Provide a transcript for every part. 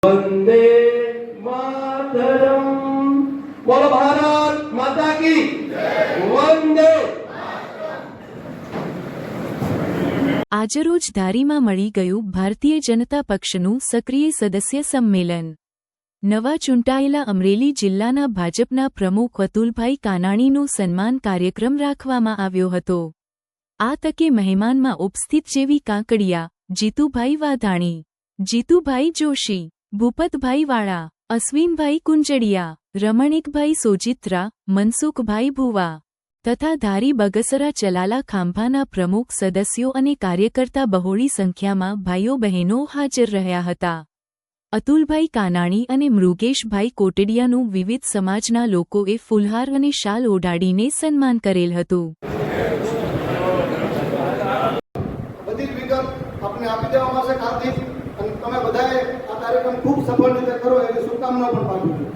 वंदे मातरम। बोलो भारत माता की वंदे। આજરોજ ધારીમાં મળી ગયું ભારતીય જનતા પક્ષનું સક્રિય સદસ્ય સંમેલન। નવા ચૂંટાયેલા અમરેલી જિલ્લાના ભાજપના પ્રમુખ અતુલભાઈ કાનાણીનો સન્માન કાર્યક્રમ રાખવામાં આવ્યો હતો। આ તકે મહેમાનમાં ઉપસ્થિત જેવી કાંકડિયા, જીતુભાઈ વાધાણી, જીતુભાઈ જોશી, ભૂપતભાઈ વાળા, અશ્વિનભાઈ કુંજડિયા, રમણીકભાઈ સોજિત્રા, મનસુખભાઈ ભુવા તથા ધારી બગસરા ચલાલા ખાંભાના પ્રમુખ સદસ્યો અને કાર્યકર્તા બહોળી સંખ્યામાં ભાઈઓ બહેનો હાજર રહ્યા હતા। અતુલભાઈ કાનાણી અને મૃગેશભાઈ કોટડિયાનું વિવિધ સમાજના લોકોએ ફુલહાર અને શાલ ઓઢાડીને સન્માન કરેલ હતું। બધી જ વિગત આપને આપી દેવામાં આવશે કાલથી, અને તમે બધાએ આ કાર્યક્રમ ખૂબ સફળ રીતે કરો એવી શુભકામનાઓ પણ પાઠવું છું।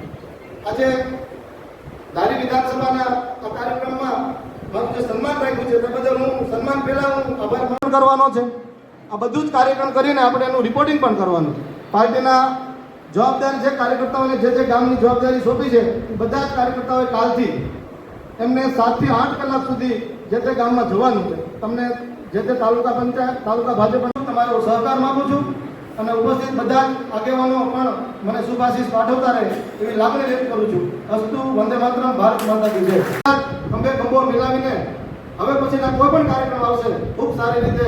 આજે ધારી વિધાનસભાના આ કાર્યક્રમમાં મારું જે સન્માન રાખ્યું છે તે બદલ હું સન્માન પહેલા હું આભાર માન કરવાનો છે। આ બધું જ કાર્યક્રમ કરીને આપણે એનું રિપોર્ટિંગ પણ કરવાનું છે। પાર્ટીના જવાબદાર જે કાર્યકર્તાઓને જે ગામની જવાબદારી સોંપી છે એ બધા જ કાર્યકર્તાઓએ કાલથી એમને 7 થી 8 કલાક સુધી જે તે ગામમાં જવાનું છે। તમને જે તે તાલુકા પંચાયત, તાલુકા ભાજપ તમારો સહકાર માંગુ છું, અને ઉપસ્થિત બધા જ આગેવાનો પણ મને શુભાશીષ પાઠવતા રહે એવી લાગણી વ્યક્ત કરું છું। અસ્તુ વંદે માતરમ, ભારત માતા કી જય। ખંભે ખંભો મિલાવીને હવે પછીના કોઈ પણ કાર્યક્રમ આવશે ખૂબ સારી રીતે